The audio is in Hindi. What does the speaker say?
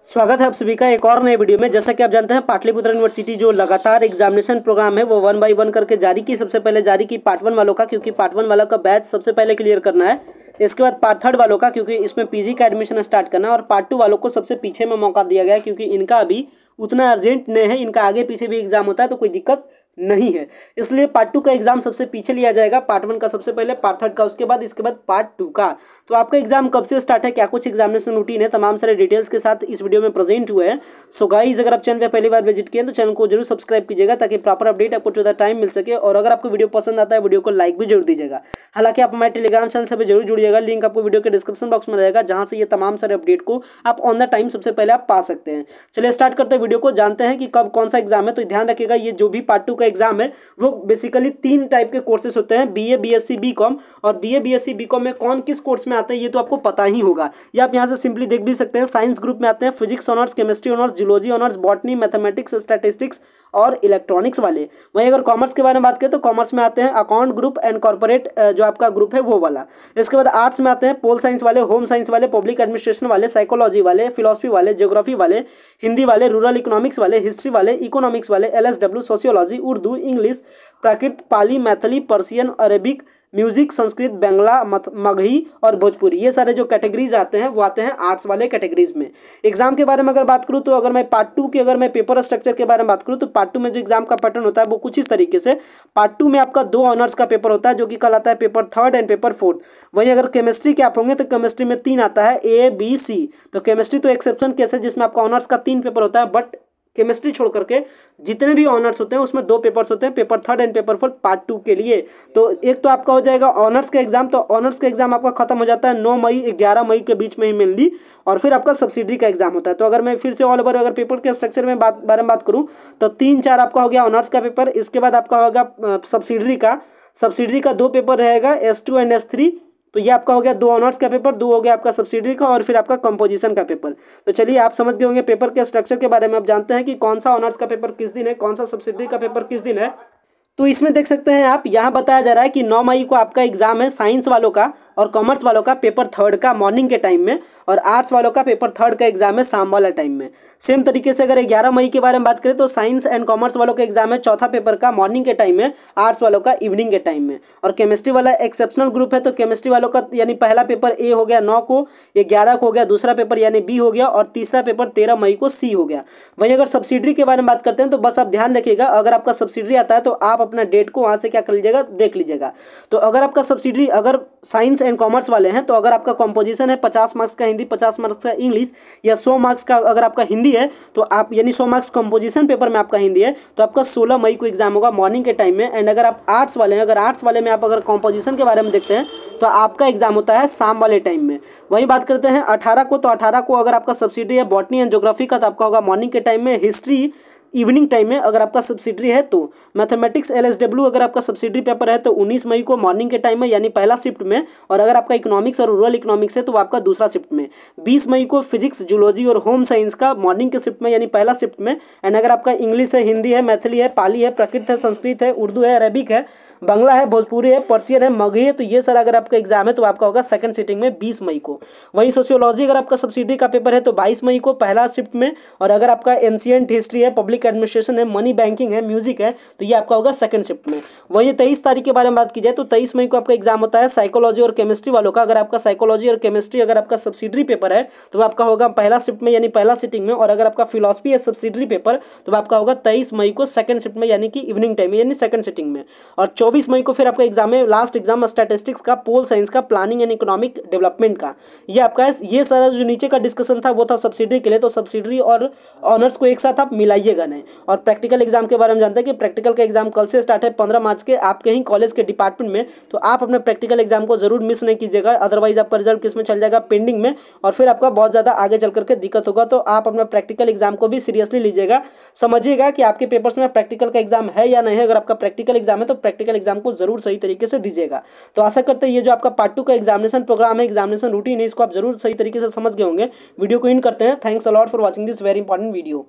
स्वागत है आप सभी का एक और नए वीडियो में। जैसा कि आप जानते हैं पाटलिपुत्र यूनिवर्सिटी जो लगातार एग्जामिनेशन प्रोग्राम है वो 1 बाय 1 करके जारी की। सबसे पहले जारी की पार्ट 1 वालों का, क्योंकि पार्ट 1 वालों का बैच सबसे पहले क्लियर करना है। इसके बाद पार्ट 3 वालों का, क्योंकि इसमें पीजी का एडमिशन स्टार्ट करना है। और पार्ट 2 वालों को सबसे पीछे में मौका दिया गया है, क्योंकि इनका अभी उतना अर्जेंट नहीं है, इनका आगे पीछे भी एग्जाम होता है तो कोई दिक्कत नहीं है। इसलिए पार्ट 2 का एग्जाम सबसे पीछे लिया जाएगा। पार्ट 1 का सबसे पहले, पार्ट 3 का उसके बाद, इसके बाद पार्ट 2 का। तो आपका एग्जाम कब से स्टार्ट है, क्या कुछ एग्जामिनेशन रूटीन है, तमाम सारे डिटेल्स के साथ इस वीडियो में प्रेजेंट हुए हैं। सो गाइस, अगर आप चैनल पे पहली बार विजिट किए तो चैनल को जरूर सब्सक्राइब कीजिएगा, ताकि प्रॉपर अपडेट आपको टू द टाइम मिल सके। और अगर आपको वीडियो पसंद आता है, वीडियो को लाइक भी जरूर दीजिएगा। हालांकि आप हमारे टेलीग्राम चैनल से भी जरूर जुड़िएगा, लिंक आपको वीडियो के डिस्क्रिप्शन बॉक्स में रहेगा, जहां से ये तमाम सारे अपडेट को आप ऑन द टाइम सबसे पहले आप पा सकते हैं। चलिए स्टार्ट करते हैं वीडियो को, जानते हैं कि कब कौन सा एग्जाम है। तो ध्यान रखिएगा, ये जो भी पार्ट 2 का एग्जाम है वो बेसिकली 3 टाइप के कोर्सेज होते हैं, बीए, बीएससी, बीकॉम। और बीए, बीएससी, बीकॉम में कौन किस कोर्स में आते हैं ये तो आपको पता ही होगा। ये आप यहाँ से सिंपली देख भी सकते हैं। साइंस ग्रुप में आते हैं physics honours, chemistry honours, geology honours, botany, mathematics, statistics और इलेक्ट्रॉनिक्स वाले। वहीं अगर कॉमर्स के बारे में बात करें तो कॉमर्स में आते हैं अकाउंट ग्रुप एंड कॉर्पोरेट, जो आपका ग्रुप है वो वाला। इसके बाद आर्ट्स में आते हैं पोल साइंस वाले, होम साइंस वाले, पब्लिक एडमिनिस्ट्रेशन वाले, साइकोलॉजी वाले, फिलोसफी वाले, ज्योग्राफी वाले, हिंदी वाले, रूरल इकोनॉमिक्स वाले, हिस्ट्री वाले, इकोनॉमिक्स वाले, LSW, sociology, Urdu, English, Prakrit, Pali, Maithili, Persian, Arabic, music, Sanskrit, Bangla, Magahi और भोजपुरी। ये सारे जो कैटेगरीज आते हैं वो आते हैं आर्ट्स वाले कैटेगरीज में। एग्जाम के बारे में अगर बात करूं तो अगर मैं पार्ट 2 की अगर मैं पेपर स्ट्रक्चर के बारे में बात करूं तो पार्ट 2 में जो एग्जाम का पैटर्न होता है वो कुछ इस तरीके से। पार्ट 2 में आपका 2 ऑनर्स का पेपर होता है, जो कि कहलाता है पेपर 3 एंड पेपर 4। वहीं अगर केमिस्ट्री के आप होंगे तो केमिस्ट्री में 3 आता है, ए, बी, सी। तो केमिस्ट्री तो एक्सेप्शन केस है जिसमें आपका ऑनर्स का 3 पेपर होता है, बट केमिस्ट्री छोड़ करके जितने भी ऑनर्स होते हैं उसमें 2 पेपर्स होते हैं, पेपर 3 एंड पेपर 4 पार्ट 2 के लिए। तो एक तो आपका हो जाएगा ऑनर्स का एग्जाम। तो ऑनर्स का एग्जाम आपका खत्म हो जाता है 9 मई 11 मई के बीच में ही मेनली। और फिर आपका सब्सिडरी का एग्जाम होता है। तो अगर मैं फिर से ऑल ओवर अगर पेपर के स्ट्रक्चर में बारे में बात करूँ तो 3-4 आपका हो गया ऑनर्स का पेपर। इसके बाद आपका होगा सब्सिडरी का 2 पेपर रहेगा, S2 एंड S3। तो ये आपका हो गया 2 ऑनर्स का पेपर, 2 हो गया आपका सब्सिडरी का, और फिर आपका कंपोजिशन का पेपर। तो चलिए आप समझ गए होंगे पेपर के स्ट्रक्चर के बारे में। आप जानते हैं कि कौन सा ऑनर्स का पेपर किस दिन है, कौन सा सब्सिडरी का पेपर किस दिन है। तो इसमें देख सकते हैं आप, यहाँ बताया जा रहा है कि 9 मई को आपका एग्जाम है साइंस वालों का और कॉमर्स वालों का पेपर 3 का मॉर्निंग के टाइम में, और आर्ट्स वालों का पेपर 3 का एग्जाम है शाम वाला टाइम में। सेम तरीके से अगर 11 मई के बारे में बात करें तो साइंस एंड कॉमर्स वालों का एग्जाम है चौथा पेपर का मॉर्निंग के टाइम में, आर्ट्स वालों का इवनिंग के टाइम में। और केमिस्ट्री वाला एक्सेप्शनल ग्रुप है, तो केमिस्ट्री वालों का यानी पहला पेपर ए हो गया 9 को, 11 को हो गया, दूसरा पेपर यानी बी हो गया, और तीसरा पेपर 13 मई को सी हो गया। वहीं अगर सब्सिडरी के बारे में बात करते हैं तो बस आप ध्यान रखिएगा, अगर आपका सब्सिडरी आता है तो आप अपना डेट को वहाँ से क्या कर लीजिएगा, देख लीजिएगा। तो अगर आपका सब्सिडरी अगर साइंस एंड कॉमर्स वाले हैं तो अगर आपका कंपोजिशन है 50 मार्क्स का हिंदी, 50 मार्क्स का इंग्लिश, या 100 मार्क्स का अगर आपका हिंदी है तो आप यानी 100 मार्क्स कंपोजिशन पेपर में आपका हिंदी है तो आपका 16 मई को एग्जाम होगा मॉर्निंग के टाइम में। एंड अगर आप आर्ट्स वाले हैं, अगर आर्ट्स वाले में आप अगर कंपोजिशन के बारे में देखते हैं तो आपका एग्जाम होता है शाम वाले टाइम में। वहीं बात करते हैं 18 को, तो 18 को अगर आपका सब्सिडरी है बॉटनी एंड ज्योग्राफी का तो आपका होगा मॉर्निंग के टाइम में, हिस्ट्री इवनिंग टाइम में अगर आपका सब्सिडरी है तो। मैथमेटिक्स एलएसडब्ल्यू अगर आपका सब्सिडरी पेपर है तो 19 मई को मॉर्निंग के टाइम में यानी पहला शिफ्ट में, और अगर आपका इकोनॉमिक्स और रूरल इकोनॉमिक्स है तो आपका दूसरा शिफ्ट में। 20 मई को फिजिक्स, जूलॉजी और होम साइंस का मॉर्निंग के शिफ्ट में यानी पहला शिफ्ट में। एंड अगर आपका इंग्लिश है, हिंदी है, मैथिली है, पाली है, प्राकृत है, संस्कृत है, उर्दू है, अरेबिक है, बंगला है, भोजपुरी है, पर्सियन है, मगही है, तो ये सारा अगर आपका एग्जाम है तो आपका होगा सेकंड सिटिंग में 20 मई को। वहीं सोशियोलॉजी अगर आपका सब्सिडरी का पेपर है तो 22 मई को पहला शिफ्ट में, और अगर आपका एंशिएंट हिस्ट्री है, पब्लिक एडमिनिस्ट्रेशन है, मनी बैंकिंग है, म्यूजिक है, तो ये आपका होगा सेकंड शिफ्ट में। वहीं 23 तारीख के बारे में बात की जाए तो 23 मई को आपका एग्जाम होता है साइकोलॉजी और केमिस्ट्री वालों का। अगर आपका साइकोलॉजी और केमिस्ट्री अगर आपका सब्सिडरी पेपर है तो आपका होगा पहला शिफ्ट में यानी पहला सिटिंग में, और अगर आपका फिलोसफी है सब्सिडरी पेपर तो आपका होगा 23 मई को सेकंड शिफ्ट में यानी कि इवनिंग टाइम में यानी सेकंड सिटिंग में। और 24 मई को फिर आपका एग्जाम है लास्ट एग्जाम स्टैटिस्टिक्स का, पोल साइंस का, प्लानिंग एंड इकोनॉमिक डेवलपमेंट का। ये आपका ये सारा जो नीचे का डिस्कशन था वो था सब्सिडरी के लिए। तो सब्सिडरी और ऑनर्स को एक साथ आप मिलाइएगा नहीं। और प्रैक्टिकल एग्जाम के बारे में जानते हैं कि प्रैक्टिकल का एग्जाम कल से स्टार्ट है 15 मार्च के आपके ही कॉलेज के डिपार्टमेंट में। तो आप अपने प्रैक्टिकल एग्जाम को जरूर मिस नहीं कीजिएगा, अदरवाइज आपका रिजल्ट किस में चल जाएगा, पेंडिंग में, और फिर आपका बहुत ज़्यादा आगे चल करके दिक्कत होगा। तो आप अपना प्रैक्टिकल एग्जाम को भी सीरियसली लीजिएगा, समझिएगा कि आपके पेपर्स में प्रैक्टिकल का एग्जाम है या नहीं है। अगर आपका प्रैक्टिकल एग्जाम है तो प्रैक्टिकल एग्जाम को जरूर सही तरीके से दीजिएगा। तो आशा करते हैं ये जो आपका पार्ट 2 का एग्जामिनेशन प्रोग्राम है, एग्जामिनेशन रूटीन है, इसको आप जरूर सही तरीके से समझ गए होंगे। वीडियो को इन करते हैं। Thanks a lot for watching this very important video.